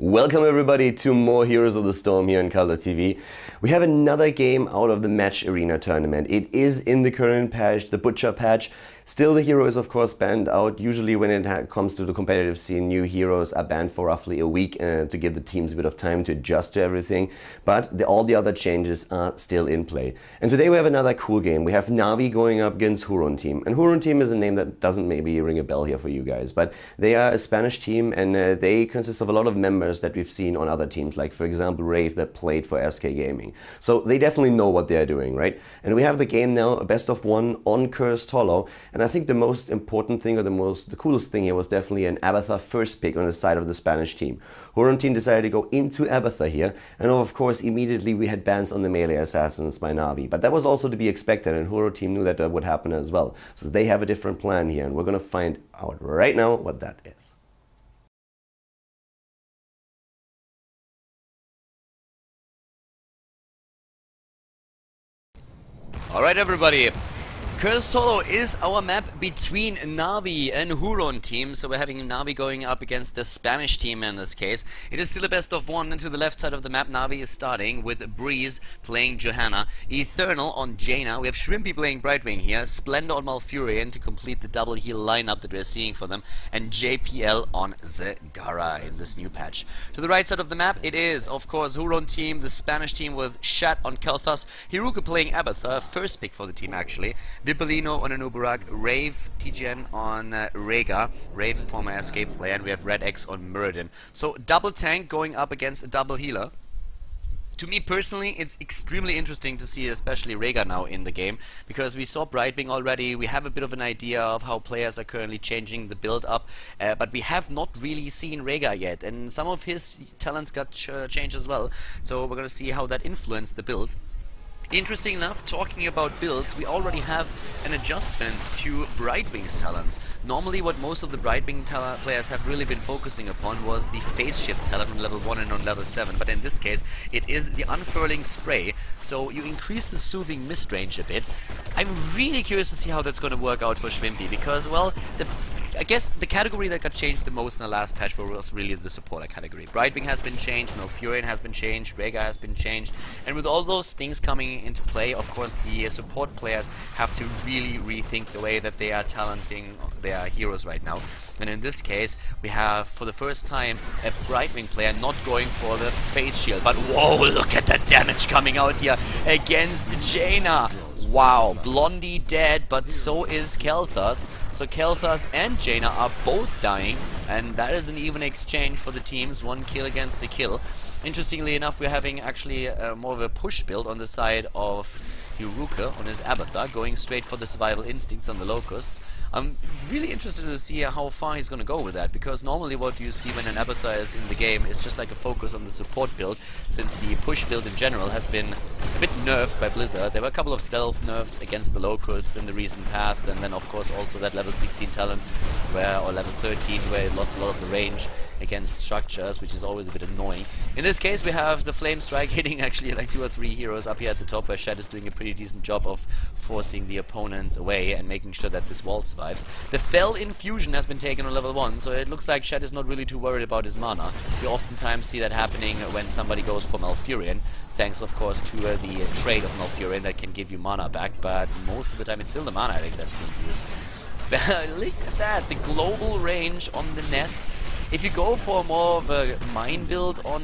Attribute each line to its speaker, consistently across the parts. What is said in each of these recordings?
Speaker 1: Welcome everybody to more Heroes of the Storm here on KhaldorTV. We have another game out of the Match Arena tournament. It is in the current patch, the Butcher patch. Still, the hero is of course banned out. Usually when it comes to the competitive scene, new heroes are banned for roughly a week to give the teams a bit of time to adjust to everything. But all the other changes are still in play. And today we have another cool game. We have NaVi going up against Huron team. And Huron team is a name that doesn't maybe ring a bell here for you guys. But they are a Spanish team and they consist of a lot of members that we've seen on other teams. Like for example, Rave that played for SK Gaming. So they definitely know what they're doing, right? And we have the game now, a best of one on Cursed Hollow. And I think the most important thing or the coolest thing here was definitely an Abathur first pick on the side of the Spanish team. Huron team decided to go into Abathur here, and of course immediately we had bans on the melee assassins by NaVi. But that was also to be expected, and Huron team knew that that would happen as well. So they have a different plan here, and we're gonna find out right now what that is.
Speaker 2: Alright everybody, Cursed Hollow is our map between NaVi and Huron team, so we're having NaVi going up against the Spanish team in this case. It is still a best of one, and to the left side of the map NaVi is starting with Breeze playing Johanna, Eternal on Jaina, we have Shrimpy playing Brightwing here, Splendor on Malfurion to complete the double heal lineup that we're seeing for them, and JPL on Zegara in this new patch. To the right side of the map it is of course Huron team, the Spanish team with Shat on Kel'Thas, Hiruka playing Abathur, first pick for the team actually, Vipolino on Anubarak, Rave TGN on Rhaegar, Rave former escape player, and we have Red X on Muradin. So double tank going up against a double healer. To me personally, it's extremely interesting to see especially Rhaegar now in the game, because we saw Brightwing already, we have a bit of an idea of how players are currently changing the build up, but we have not really seen Rhaegar yet, and some of his talents got changed as well, so we're gonna see how that influenced the build. Interesting enough, talking about builds, we already have an adjustment to Brightwing's talents. Normally what most of the Brightwing players have really been focusing upon was the phase shift talent on level 1 and on level 7, but in this case it is the unfurling spray, so you increase the soothing mist range a bit. I'm really curious to see how that's going to work out for Shrimpy, because, well, I guess the category that got changed the most in the last patch was really the supporter category. Brightwing has been changed, Malfurion has been changed, Rhaegar has been changed, and with all those things coming into play, of course the support players have to really rethink the way that they are talenting their heroes right now. And in this case, we have for the first time a Brightwing player not going for the phase shield, but whoa, look at the damage coming out here against Jaina. Wow, Blondie dead, but so is Kel'Thas. So Kel'Thas and Jaina are both dying, and that is an even exchange for the teams, one kill against a kill. Interestingly enough, we're having actually more of a push build on the side of Hiruka on his Abathur, going straight for the survival instincts on the Locusts. I'm really interested to see how far he's going to go with that, because normally what you see when an Abathur is in the game is just like a focus on the support build, since the push build in general has been a bit nerfed by Blizzard. There were a couple of stealth nerfs against the Locusts in the recent past, and then of course also that level 16 talent, or level 13, where it lost a lot of the range against structures, which is always a bit annoying. In this case we have the Flame Strike hitting actually like 2 or 3 heroes up here at the top, where Shat is doing a pretty decent job of forcing the opponents away and making sure that this wall survives. The Fell Infusion has been taken on level 1, so it looks like Shat is not really too worried about his mana. We oftentimes see that happening when somebody goes for Malfurion, thanks of course to the trade of Malfurion that can give you mana back, but most of the time it's still the mana I think that's being used. Look at that, the global range on the nests. If you go for more of a mine build on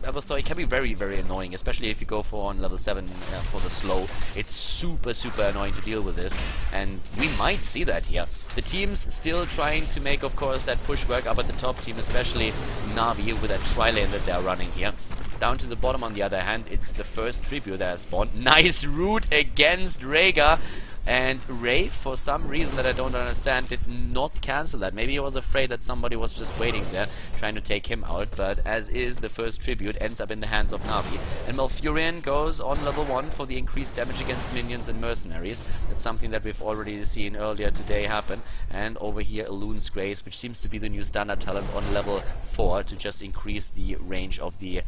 Speaker 2: Abathur, it can be very, very annoying, especially if you go for on level 7 for the slow. It's super, super annoying to deal with this, and we might see that here. The team's still trying to make, of course, that push work up at the top team, especially NaVi with that tri-lane that they're running here. Down to the bottom, on the other hand, it's the first tribute that has spawned. Nice root against Rhaegar. And Ray, for some reason that I don't understand, did not cancel that. Maybe he was afraid that somebody was just waiting there, trying to take him out, but as is, the first tribute ends up in the hands of NaVi. And Malfurion goes on level 1 for the increased damage against minions and mercenaries. That's something that we've already seen earlier today happen. And over here, Elune's Grace, which seems to be the new standard talent on level 4 to just increase the range of the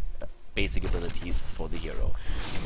Speaker 2: basic abilities for the hero.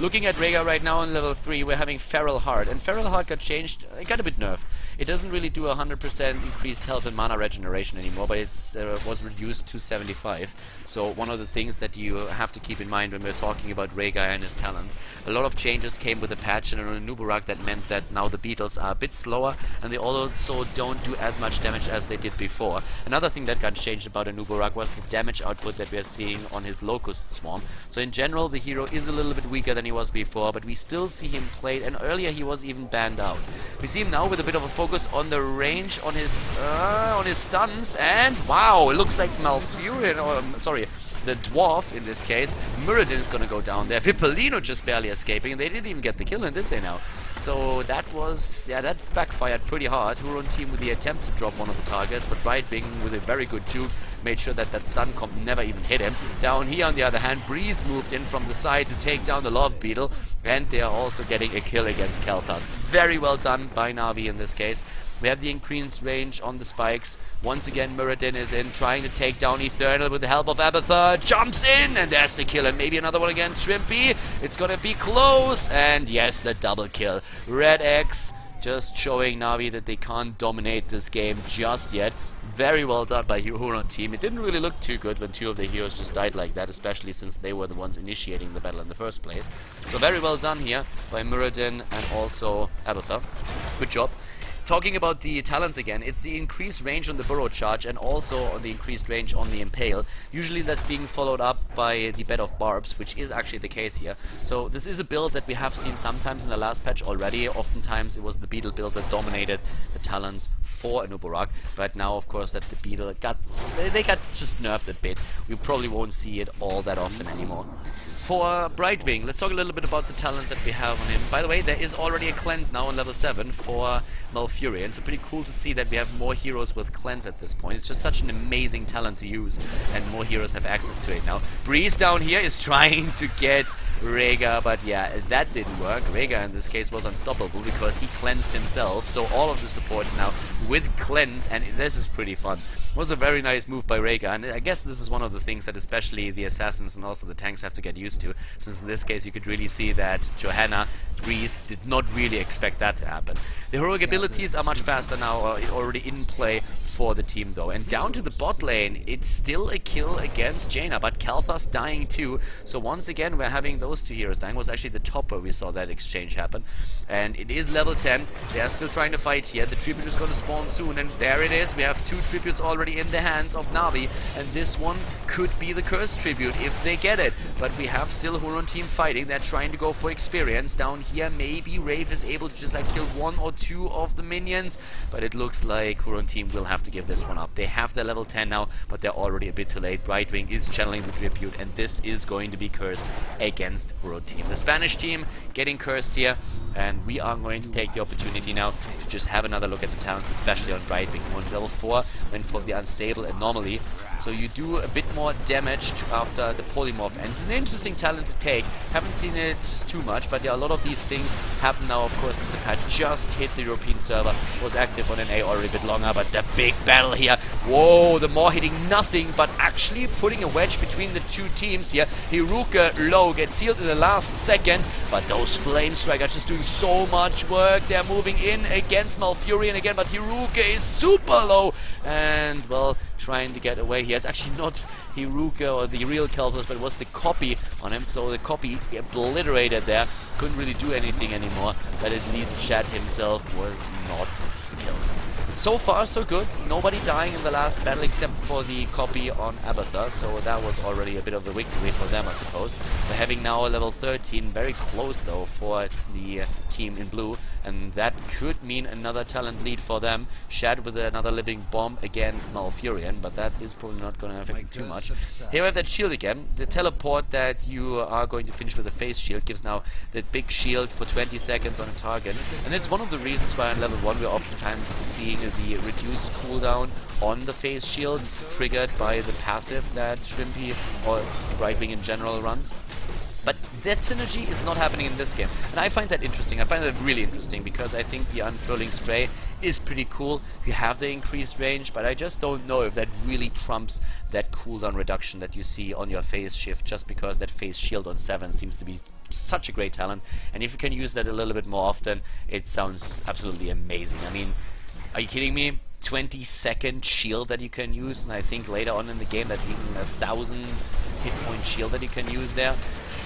Speaker 2: Looking at Rhaegar right now on level 3, we're having Feral Heart, and Feral Heart got changed, it got a bit nerfed. It doesn't really do 100% increased health and mana regeneration anymore, but it's was reduced to 75. So one of the things that you have to keep in mind when we're talking about Rhaegar and his talents, a lot of changes came with the patch, and on Nubarak that meant that now the beetles are a bit slower, and they also don't do as much damage as they did before. Another thing that got changed about Nubarak was the damage output that we are seeing on his Locust Swarm. So in general, the hero is a little bit weaker than he was before, but we still see him played, and earlier he was even banned out. We see him now with a bit of a focus on the range on his stuns, and wow, it looks like Malfurion, or sorry, the dwarf in this case. Muradin is gonna go down there. Vipolino just barely escaping, and they didn't even get the kill, and did they now? So that was, yeah, that backfired pretty hard. Huron team with the attempt to drop one of the targets, but Brightwing with a very good juke made sure that that stun comp never even hit him. Down here on the other hand, Breeze moved in from the side to take down the Love Beetle, and they are also getting a kill against Kel'Thas. Very well done by NaVi in this case. We have the increased range on the spikes. Once again, Muradin is in, trying to take down Eternal with the help of Abathur. Jumps in, and there's the kill, and maybe another one against Shrimpy. It's gonna be close, and yes, the double kill. Red X just showing NaVi that they can't dominate this game just yet. Very well done by Huron team. It didn't really look too good when two of the heroes just died like that, especially since they were the ones initiating the battle in the first place. So very well done here by Muradin and also Abathur. Good job. Talking about the talents again, it's the increased range on the Burrow Charge and also on the increased range on the Impale. Usually that's being followed up by the Bed of Barbs, which is actually the case here. So this is a build that we have seen sometimes in the last patch already. Oftentimes it was the Beetle build that dominated the talents for Nubarak, but now of course that the Beetle got just nerfed a bit. We probably won't see it all that often anymore. For Brightwing, let's talk a little bit about the talents that we have on him. By the way, there is already a cleanse now on level 7 for Malfurion, so pretty cool to see that we have more heroes with cleanse at this point. It's just such an amazing talent to use, and more heroes have access to it now. Breeze down here is trying to get Rhaegar, but yeah, that didn't work. Rhaegar in this case was unstoppable because he cleansed himself, so all of the supports now with cleanse, and this is pretty fun. It was a very nice move by Rhaegar, and I guess this is one of the things that especially the assassins and also the tanks have to get used to, since in this case you could really see that Johanna Breeze did not really expect that to happen. The heroic abilities are much faster now, already in play for the team though. And down to the bot lane, it's still a kill against Jaina, but Kel'Thas dying too. So once again we're having those two heroes dying. Was actually the top where we saw that exchange happen. And it is level 10. They are still trying to fight here. The tribute is going to spawn soon, and there it is. We have two tributes already in the hands of NaVi, and this one could be the cursed tribute if they get it. But we have still Huron team fighting. They're trying to go for experience. Down here maybe Wraith is able to just like kill one or two of the minions, but it looks like Huron team will have to give this one up. They have their level 10 now, but they're already a bit too late. Brightwing is channeling the tribute, and this is going to be cursed against Huron team. The Spanish team getting cursed here, and we are going to take the opportunity now to just have another look at the talents, especially on Brightwing. On level 4 went for the Unstable Anomaly, so you do a bit more damage after the Polymorph ends. It's an interesting talent to take. Haven't seen it just too much, but yeah, a lot of these things happen now, of course, since the patch just hit the European server. Was active on NA already a bit longer, but the big battle here. Whoa, the Maw hitting nothing, but actually putting a wedge between the two teams here. Hiruka low gets healed in the last second, but those Flame Strikers just doing so much work. They're moving in against Malfurion again, but Hiruka is super low, and well, trying to get away. He has actually not Hiruka or the real Khaldor, but it was the copy on him, so the copy obliterated there. Couldn't really do anything anymore, but at least Shad himself was not killed. So far, so good. Nobody dying in the last battle except for the copy on Abathur, so that was already a bit of a victory for them, I suppose. They're having now a level 13, very close though for the team in blue, and that could mean another talent lead for them. Shad with another living bomb against Malfurion, but that is probably not going to affect too much. Here we have that shield again. The teleport that you are going to finish with a face shield gives now that big shield for 20 seconds on a target, and it's one of the reasons why on level 1 we're oftentimes seeing the reduced cooldown on the face shield triggered by the passive that Shrimpy or Brightwing in general runs. But that synergy is not happening in this game, and I find that interesting. I find that really interesting because I think the unfurling spray is pretty cool. You have the increased range, but I just don't know if that really trumps that cooldown reduction that you see on your phase shift, just because that phase shield on 7 seems to be such a great talent, and if you can use that a little bit more often, it sounds absolutely amazing. I mean, Are you kidding me? 20-second shield that you can use, and I think later on in the game that's even 1,000 hit point shield that you can use there.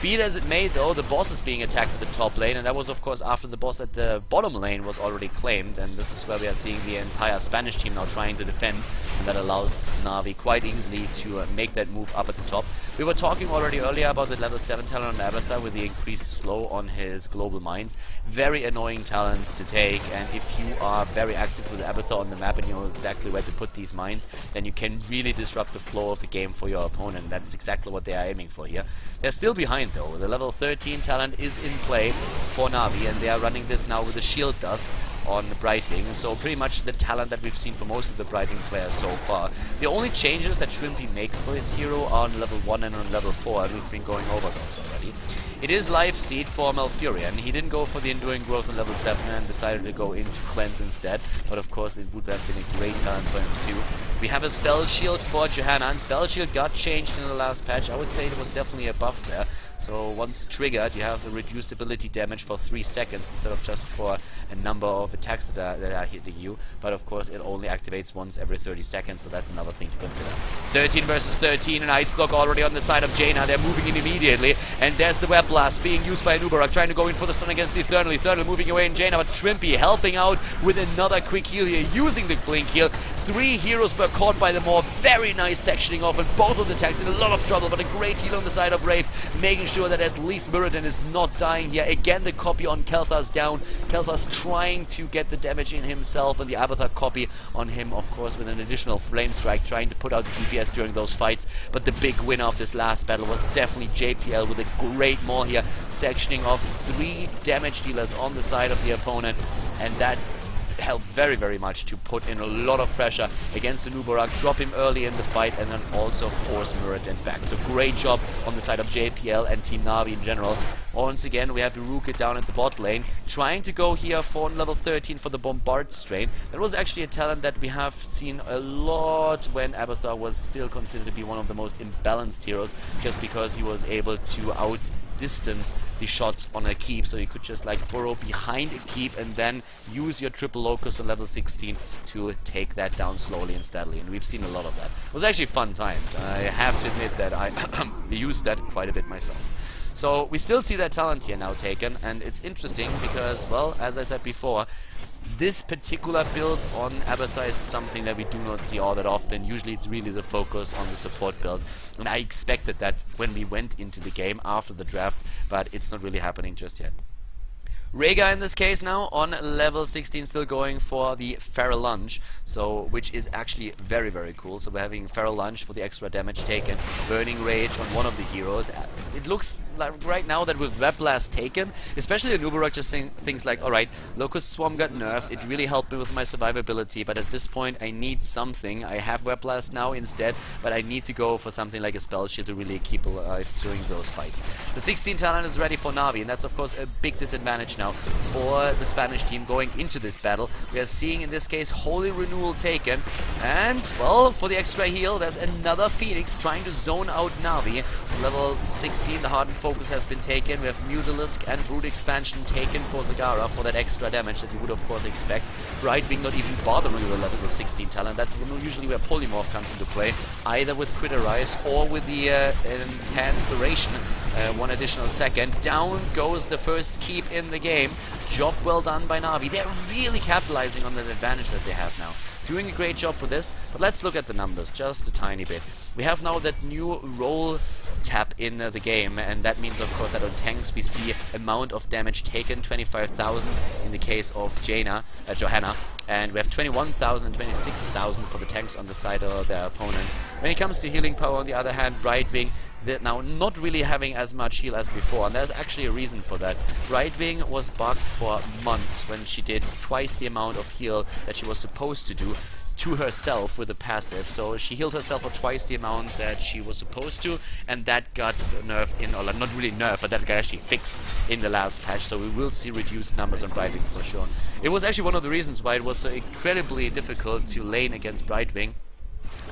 Speaker 2: Be it as it may, though, the boss is being attacked at the top lane, and that was of course after the boss at the bottom lane was already claimed, and this is where we are seeing the entire Spanish team now trying to defend, and that allows NaVi quite easily to make that move up at the top. We were talking already earlier about the level 7 talent on Abathur with the increased slow on his global mines. Very annoying talent to take, and if you are very active with Abathur on the map and you know exactly where to put these mines, then you can really disrupt the flow of the game for your opponent. That's exactly what they are aiming for here. They're still behind though. The level 13 talent is in play for NaVi, and they are running this now with the shield dust on Brightwing, so pretty much the talent that we've seen for most of the Brightwing players so far. The only changes that Shrimpy makes for his hero are on level 1 and on level 4, and we've been going over those already. It is Life Seed for Malfurion. He didn't go for the Enduring Growth on level 7 and decided to go into Cleanse instead, but of course it would have been a great talent for him too. We have a Spell Shield for Johanna, and Spell Shield got changed in the last patch. I would say it was definitely a buff there. So once triggered, you have a reduced ability damage for 3 seconds instead of just for a number of attacks that are hitting you. But of course, it only activates once every 30 seconds, so that's another thing to consider. 13 versus 13, an Ice Block already on the side of Jaina. They're moving in immediately, and there's the Web Blast being used by Nubarak, trying to go in for the stun against the Eternal. Eternal moving away in Jaina, but Shrimpy helping out with another quick heal here, using the Blink heal. 3 heroes were caught by the Maw. Very nice sectioning off, and both of the tanks in a lot of trouble, but a great heal on the side of Wraith, making sure that at least Muradin is not dying here. Again, the copy on Kel'Thas down. Kel'Thas trying to get the damage in himself, and the Abathur copy on him, of course, with an additional Flame Strike, trying to put out the DPS during those fights. But the big winner of this last battle was definitely JPL with a great Maw here, sectioning off 3 damage dealers on the side of the opponent, and that helped very, very much to put in a lot of pressure against the Nubarak, drop him early in the fight, and then also force Muradin back. So great job on the side of JPL and Team NaVi in general. Once again, we have Iruka down at the bot lane, trying to go here for level 13 for the Bombard Strain. That was actually a talent that we have seen a lot when Abathur was still considered to be one of the most imbalanced heroes, just because he was able to outdistance the shots on a keep, so you could just like burrow behind a keep and then use your triple locust on level 16 to take that down slowly and steadily, and we've seen a lot of that. It was actually fun times. I have to admit that I used that quite a bit myself. So we still see that talent here now taken, and it's interesting because, well, as I said before, this particular build on Abathur is something that we do not see all that often. Usually it's really the focus on the support build, and I expected that when we went into the game after the draft, but it's not really happening just yet. Rhaegar in this case now on level 16, still going for the Feral Lunge, so which is actually very, very cool. So we're having Feral Lunge for the extra damage taken, Burning Rage on one of the heroes. It looks like right now that with Web Blast taken, especially the Nubarak just saying things like, alright, Locust Swarm got nerfed, it really helped me with my survivability, but at this point I need something. I have Web Blast now instead, but I need to go for something like a Spell Shield to really keep alive during those fights. The 16 talent is ready for NaVi, and that's of course a big disadvantage now for the Spanish team going into this battle. We are seeing in this case Holy Renewal taken, and well, for the extra heal there's another Phoenix trying to zone out NaVi. Level 16, the Hardened Focus has been taken. We have Mutalisk and Brood Expansion taken for Zagara for that extra damage that you would of course expect. Brightwing not even bothering with a level 16 talent. That's usually where Polymorph comes into play, either with Critterize or with the Enhanced Duration. 1 additional second. Down goes the first keep in the game. Job well done by NaVi. They're really capitalizing on that advantage that they have now. Doing a great job with this, but let's look at the numbers just a tiny bit. We have now that new roll tap in the game, and that means of course that on tanks we see amount of damage taken, 25,000 in the case of Johanna, and we have 21,000 and 26,000 for the tanks on the side of their opponents. When it comes to healing power, on the other hand, Brightwing, they're now not really having as much heal as before, and there's actually a reason for that. Brightwing was bugged for months when she did twice the amount of heal that she was supposed to do to herself with a passive. So she healed herself for twice the amount that she was supposed to, and that got nerfed in, or not really nerfed, but that got actually fixed in the last patch. So we will see reduced numbers on Brightwing for sure. It was actually one of the reasons why it was so incredibly difficult to lane against Brightwing.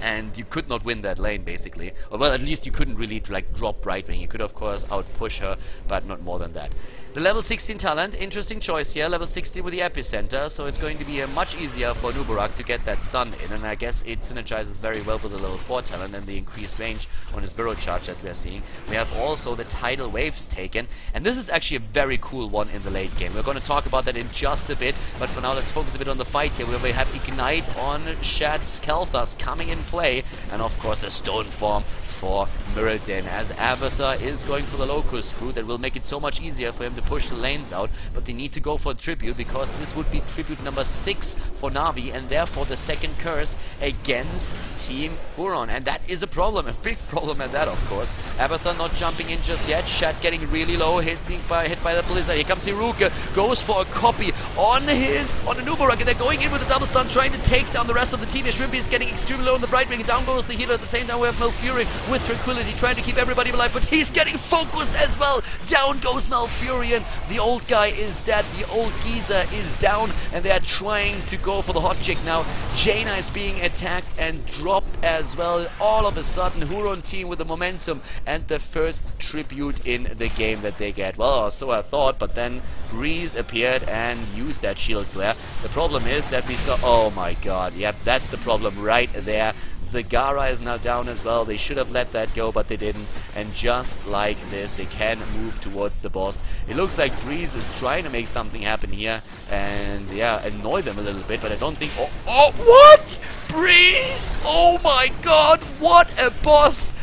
Speaker 2: and you could not win that lane basically. Or well, at least you couldn't really like drop right wing. You could of course outpush her, but not more than that. The level 16 talent, interesting choice here, level 16 with the epicenter, so it's going to be much easier for Nubarak to get that stun in, and I guess it synergizes very well with the level 4 talent and the increased range on his burrow charge that we are seeing. We have also the tidal waves taken, and this is actually a very cool one in the late game. We're going to talk about that in just a bit, but for now let's focus a bit on the fight here, where we have Ignite on Shad's Kelthas coming in play, and of course the Stone Form for Muradin, as Abathur is going for the Locust Brute. That will make it so much easier for him to push the lanes out, but they need to go for Tribute, because this would be Tribute number 6 for NaVi, and therefore the second curse against Team Huron, and that is a problem, a big problem at that, of course. Abathur not jumping in just yet, Shad getting really low, hit by the Blizzard. Here comes Hiruka, goes for a copy on the Nubarak, and they're going in with a double stun, trying to take down the rest of the team. Shrimpy is getting extremely low on the Brightwing, down goes the healer. At the same time we have Malfurion with Tranquility, trying to keep everybody alive, but he's getting focused as well. Down goes Malfurion. The old guy is dead, the old geezer is down, and they are trying to go for the hot chick now. Jaina is being attacked and dropped as well. All of a sudden, Huron team with the momentum and the first tribute in the game that they get. Well, so I thought, but then Breeze appeared and used that shield glare. The problem is that we saw, oh my god, yep, that's the problem right there. Zagara is now down as well. They should have let that go, but they didn't. And just like this, they can move towards the boss. It looks like Breeze is trying to make something happen here, and yeah, annoy them a little bit, but I don't think... Oh, what? Breeze? Oh my god, what a boss!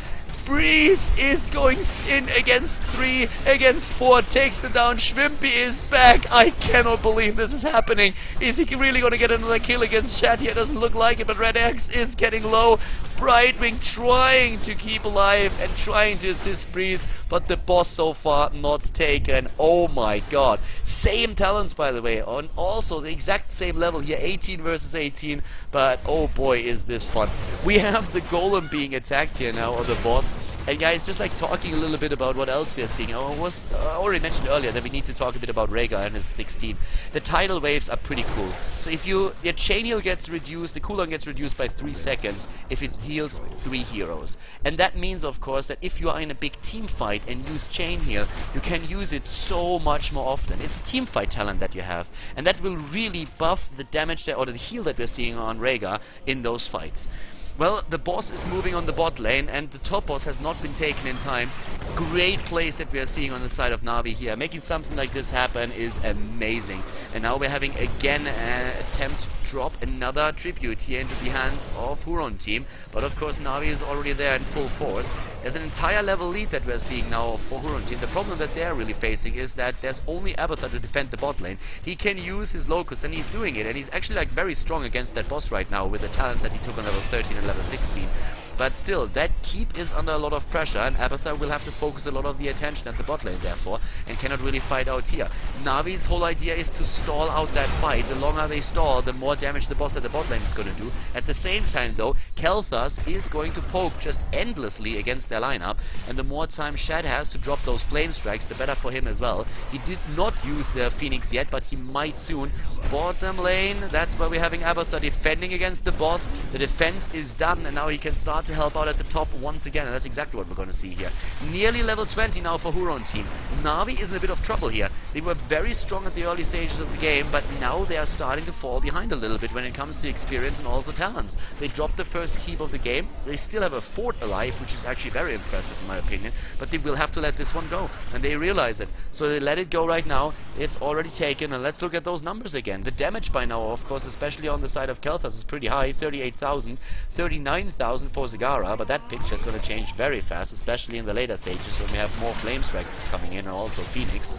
Speaker 2: Breeze is going in against 3, against 4, takes them down. Schwimpy is back. I cannot believe this is happening. Is he really going to get another kill against Shad here? Doesn't look like it, but Red X is getting low. Brightwing trying to keep alive and trying to assist Breeze, but the boss so far not taken. Oh my god. Same talents, by the way, on also the exact same level here, 18 versus 18, but oh boy is this fun. We have the Golem being attacked here now, or the boss. And guys, just like talking a little bit about what else we are seeing. I already mentioned earlier that we need to talk a bit about Rhaegar and his 16. The tidal waves are pretty cool. So if your chain heal gets reduced, the cooldown gets reduced by 3 seconds if it heals 3 heroes. And that means, of course, that if you are in a big team fight and use chain heal, you can use it so much more often. It's a team fight talent that you have, and that will really buff the damage or the heal that we're seeing on Rhaegar in those fights. Well, the boss is moving on the bot lane, and the top boss has not been taken in time. Great plays that we are seeing on the side of NaVi here. Making something like this happen is amazing. And now we're having again an attempt to drop another tribute here into the hands of Huron team. But of course NaVi is already there in full force. There's an entire level lead that we're seeing now for Huron team. The problem that they're really facing is that there's only Abathur to defend the bot lane. He can use his Locust, and he's doing it. And he's actually like very strong against that boss right now with the talents that he took on level 13 and level 16. But still, that keep is under a lot of pressure, and Abathur will have to focus a lot of the attention at the bot lane, therefore, and cannot really fight out here. NaVi's whole idea is to stall out that fight. The longer they stall, the more damage the boss at the bot lane is going to do. At the same time, though, Kelthas is going to poke just endlessly against their lineup, and the more time Shad has to drop those flame strikes, the better for him as well. He did not use the Phoenix yet, but he might soon. Bottom lane, that's where we're having Abathur defending against the boss. The defense is done, and now he can start to help out at the top once again, and that's exactly what we're going to see here. Nearly level 20 now for Huron team. NaVi is in a bit of trouble here. They were very strong at the early stages of the game, but now they are starting to fall behind a little bit when it comes to experience and also talents. They dropped the first keep of the game. They still have a fort alive, which is actually very impressive in my opinion, but they will have to let this one go, and they realize it. So they let it go right now. It's already taken, and let's look at those numbers again. The damage by now, of course, especially on the side of Kelthas, is pretty high. 38,000, 39,000 for Zagara, but that picture is going to change very fast, especially in the later stages when we have more Flame Strike coming in, and also Phoenix.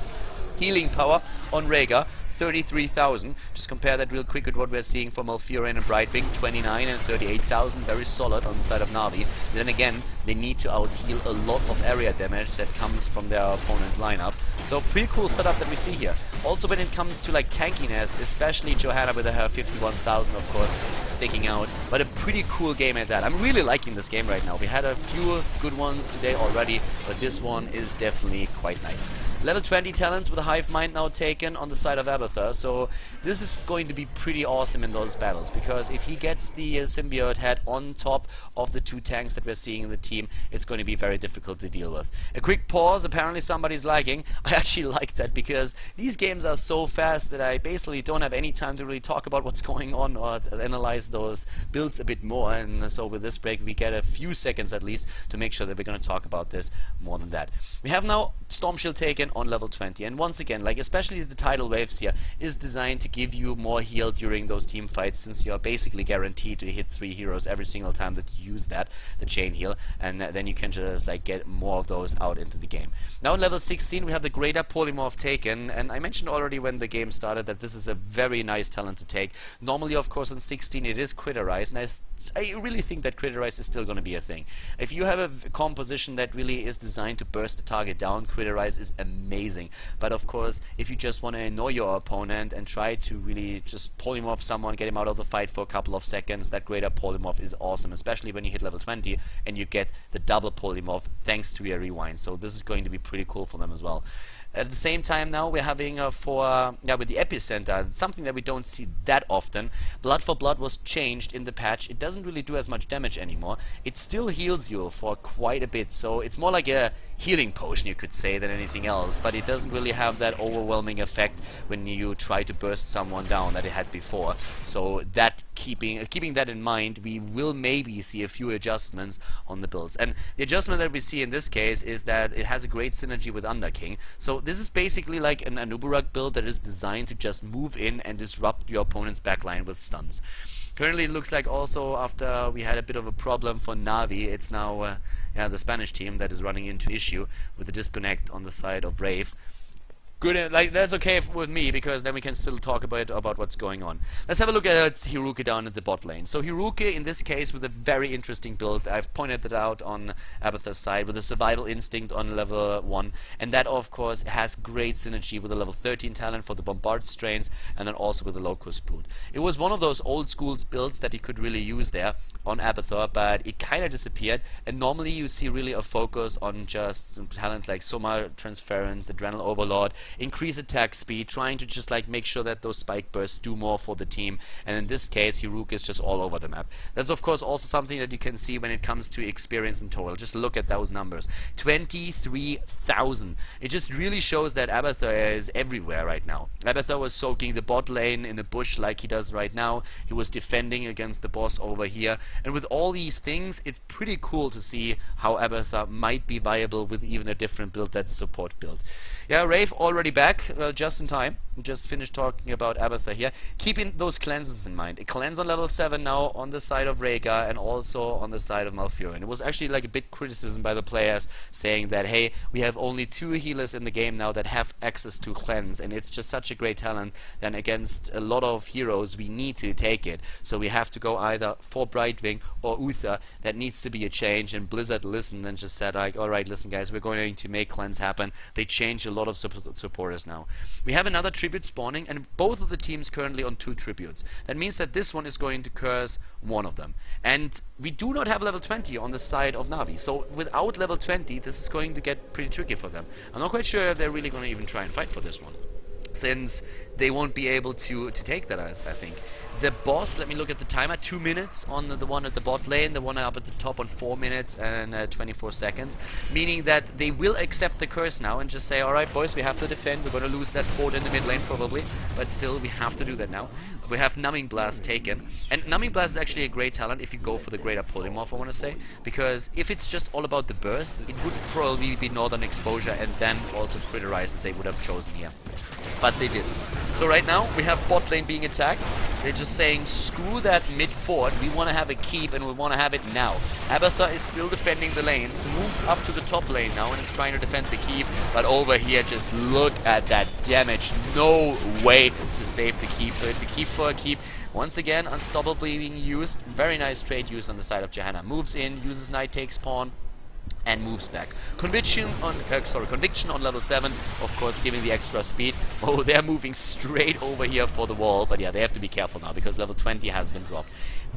Speaker 2: Healing power on Rhaegar, 33,000. Just compare that real quick with what we're seeing for Malfurion and Brightwing, 29 and 38,000, very solid on the side of NaVi. Then again, they need to out-heal a lot of area damage that comes from their opponent's lineup. So pretty cool setup that we see here. Also when it comes to like tankiness, especially Johanna with her 51,000 of course sticking out, but a pretty cool game at that. I'm really liking this game right now. We had a few good ones today already, but this one is definitely quite nice. Level 20 talents with a Hive Mind now taken on the side of Abathur, so this is going to be pretty awesome in those battles, because if he gets the symbiote head on top of the 2 tanks that we're seeing in the team, it's going to be very difficult to deal with. A quick pause, apparently somebody's lagging. I actually like that, because these games are so fast that I basically don't have any time to really talk about what's going on or analyze those builds a bit more, and so with this break we get a few seconds at least to make sure that we're going to talk about this more than that. We have now Storm Shield taken on level 20, and once again, like especially the tidal waves here is designed to give you more heal during those team fights, since you're basically guaranteed to hit 3 heroes every single time that you use that, the chain heal, and then you can just like get more of those out into the game. Now on level 16 we have the Greater Polymorph taken, and I mentioned already when the game started that this is a very nice talent to take. Normally of course on 16 it is Critterize, and I really think that Critterize is still going to be a thing. If you have a composition that really is designed to burst the target down, Critterize is amazing. But of course, if you just want to annoy your opponent and try to really just polymorph someone, get him out of the fight for a couple of seconds, that Greater Polymorph is awesome, especially when you hit level 20 and you get the double polymorph thanks to your rewind. So this is going to be pretty cool for them as well. At the same time now we're having with the Epicenter, something that we don't see that often. Blood for Blood was changed in the patch. It doesn't really do as much damage anymore. It still heals you for quite a bit, so it's more like a healing potion you could say than anything else, but it doesn't really have that overwhelming effect when you try to burst someone down that it had before. So that keeping that in mind, we will maybe see a few adjustments on the builds. And the adjustment that we see in this case is that it has a great synergy with Underking. So this is basically like an Anubarak build that is designed to just move in and disrupt your opponent's backline with stuns. Currently it looks like also after we had a bit of a problem for NaVi, it's now the Spanish team that is running into issue with the disconnect on the side of Wraith. Good, like that's okay with me, because then we can still talk about what's going on. Let's have a look at Hiruke down at the bot lane. So Hiruke in this case with a very interesting build. I've pointed that out on Abathur's side with a Survival Instinct on level 1, and that of course has great synergy with the level 13 talent for the Bombard Strains, and then also with the Locust Brood. It was one of those old school builds that he could really use there on Abathur, but it kind of disappeared, and normally you see really a focus on just talents like Soma Transference, Adrenal Overlord, increase attack speed, trying to just like make sure that those spike bursts do more for the team, and in this case Hiruke is just all over the map. That's of course also something that you can see when it comes to experience in total. Just look at those numbers, 23,000. It just really shows that Abathur is everywhere right now. Abathur was soaking the bot lane in the bush like he does right now. He was defending against the boss over here, and with all these things it's pretty cool to see how Abathur might be viable with even a different build, that's support build. Yeah, Wraith already back, just in time. We just finished talking about Abathur here. Keeping those cleanses in mind. A cleanse on level 7 now on the side of Rhaegar and also on the side of Malfurion. It was actually like a bit criticism by the players saying that, hey, we have only 2 healers in the game now that have access to cleanse, and it's just such a great talent that against a lot of heroes we need to take it. So we have to go either for Brightwing or Uther. That needs to be a change, and Blizzard listened and just said like, alright, listen guys, we're going to make cleanse happen. They changed a lot of supporters now. We have another tribute spawning, and both of the teams currently on 2 tributes. That means that this one is going to curse one of them. And we do not have level 20 on the side of NaVi. So without level 20, this is going to get pretty tricky for them. I'm not quite sure if they're really going to even try and fight for this one, since they won't be able to take that, I think. The boss, let me look at the timer, 2 minutes on the one at the bot lane, the one up at the top on 4 minutes and 24 seconds, meaning that they will accept the curse now and just say, alright boys, we have to defend, we're going to lose that fort in the mid lane probably, but still we have to do that now. We have Numbing Blast taken, and Numbing Blast is actually a great talent if you go for the Greater Polymorph, I want to say, because if it's just all about the burst, it would probably be Northern Exposure and then also Critterize that they would have chosen here. But they didn't. So right now we have bot lane being attacked. They're just saying screw that mid fort, we want to have a keep and we want to have it now. Abathur is still defending the lanes, moved up to the top lane now and is trying to defend the keep, but over here just look at that damage, no way to save the keep. So it's a keep for a keep. Once again, unstoppably being used. Very nice trade use on the side of Johanna. Moves in, uses Knight takes pawn, and moves back. Conviction on level 7, of course, giving the extra speed. Oh, they're moving straight over here for the wall, but yeah, they have to be careful now because level 20 has been dropped.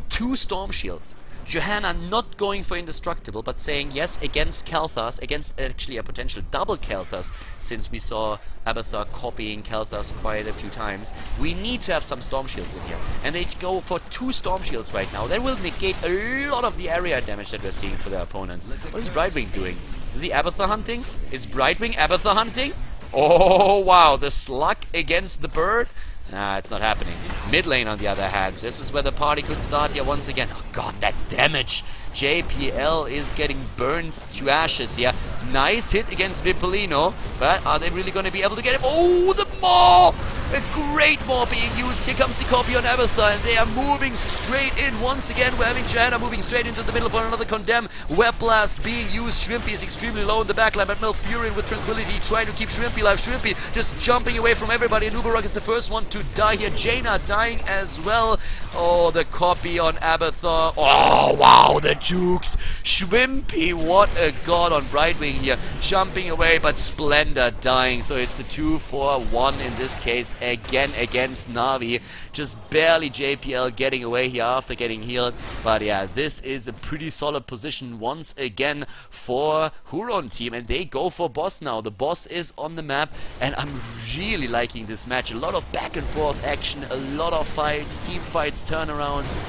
Speaker 2: 2 Storm Shields. Johanna not going for indestructible, but saying yes against Kalthas, against actually a potential double Kalthas, since we saw Abathur copying Kalthas quite a few times. We need to have some Storm Shields in here. And they go for 2 Storm Shields right now. That will negate a lot of the area damage that we're seeing for their opponents. What is Brightwing doing? Is he Abathur hunting? Is Brightwing Abathur hunting? Oh, wow. The slug against the bird? Nah, it's not happening. Mid lane, on the other hand. This is where the party could start here once again. Oh, God, that damage. JPL is getting burned to ashes here. Nice hit against Vipolino, but are they really going to be able to get him? Oh, the maw! A great maw being used. Here comes the copy on Abathur, and they are moving straight in. Once again, we're having Johanna moving straight into the middle for another condemn. Web Blast being used. Shrimpy is extremely low in the backline, but Malfurion with Tranquility trying to keep Shrimpy alive. Shrimpy just jumping away from everybody. And Uberrock is the first one to die here. Jaina dying as well. Oh, the copy on Abathur. Oh, wow, the jukes. Shrimpy, what a god on Brightwing here. Jumping away, but Splendor dying. So it's a 2-4-1 in this case. Again against NaVi. Just barely JPL getting away here after getting healed. But yeah, this is a pretty solid position once again for Huron team. And they go for boss now. The boss is on the map. And I'm really liking this match. A lot of back and forth action. A lot of fights. Team fights. Turnarounds.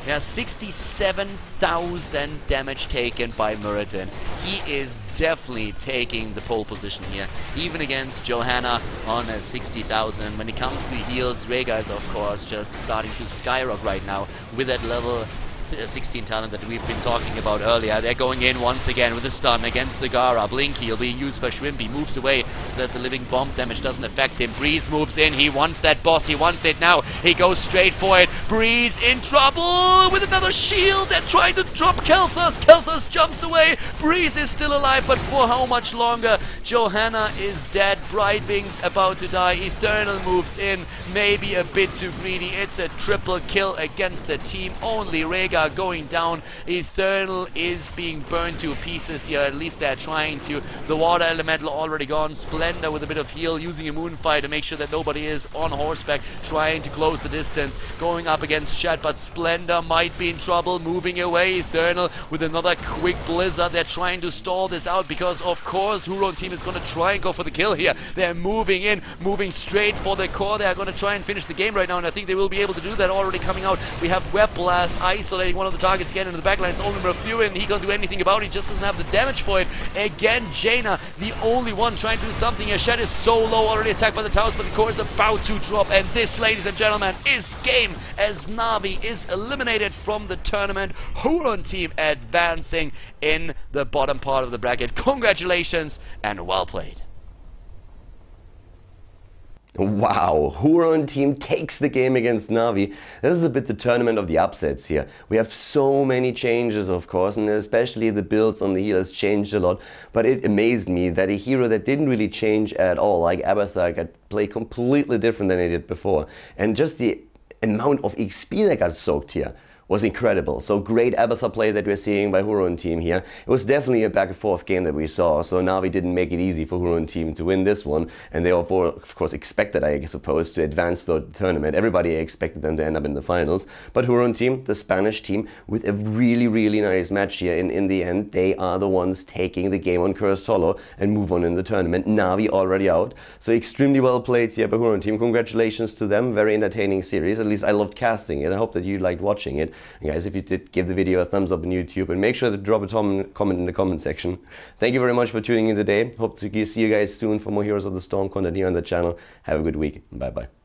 Speaker 2: Yeah, 67,000 damage taken by Muradin. He is definitely taking the pole position here, even against Johanna on 60,000. When it comes to heals, Rhaegar is of course just starting to skyrocket right now with that level 16 talent that we've been talking about earlier. They're going in once again with a stun against Zagara. Blink heal being used by Shrimpy. Moves away so that the living bomb damage doesn't affect him. Breeze moves in. He wants that boss. He wants it now. He goes straight for it. Breeze in trouble with another shield. They're trying to drop Kalthas. Kalthas jumps away. Breeze is still alive, but for how much longer? Johanna is dead. Brightwing about to die. Eternal moves in. Maybe a bit too greedy. It's a triple kill against the team. Only Rhaegar going down. Eternal is being burned to pieces here. At least they're trying to. The water elemental already gone. Splendor with a bit of heal, using a moonfire to make sure that nobody is on horseback, trying to close the distance, going up against Shed, but Splendor might be in trouble, moving away. Eternal with another quick blizzard. They're trying to stall this out because of course Huron team is going to try and go for the kill here. They're moving in, moving straight for the core. They're going to try and finish the game right now, and I think they will be able to do that. Already coming out, we have Web Blast isolating one of the targets again into the backline. It's only Malfurion. He can't do anything about it. He just doesn't have the damage for it. Again, Jaina, the only one trying to do something here. Shed is so low, already attacked by the towers, but the core is about to drop. And this, ladies and gentlemen, is game as NaVi is eliminated from the tournament. Huron team advancing in the bottom part of the bracket. Congratulations and well played.
Speaker 1: Wow, Huron team takes the game against NaVi. This is a bit the tournament of the upsets here. We have so many changes, of course, and especially the builds on the healers changed a lot. But it amazed me that a hero that didn't really change at all, like Abathur, got played completely different than he did before. And just the amount of XP that got soaked here was incredible. So great Abathur play that we're seeing by Huron team here. It was definitely a back and forth game that we saw, so NaVi didn't make it easy for Huron team to win this one, and they of course expected, I suppose, to advance to the tournament. Everybody expected them to end up in the finals, but Huron team, the Spanish team, with a really nice match here. In the end, they are the ones taking the game on Cursed Hollow and move on in the tournament. NaVi already out, so extremely well played here by Huron team. Congratulations to them. Very entertaining series. At least I loved casting it. I hope that you liked watching it. And guys, if you did, give the video a thumbs up on YouTube and make sure to drop a comment in the comment section. Thank you very much for tuning in today. Hope to see you guys soon for more Heroes of the Storm content here on the channel. Have a good week. Bye bye.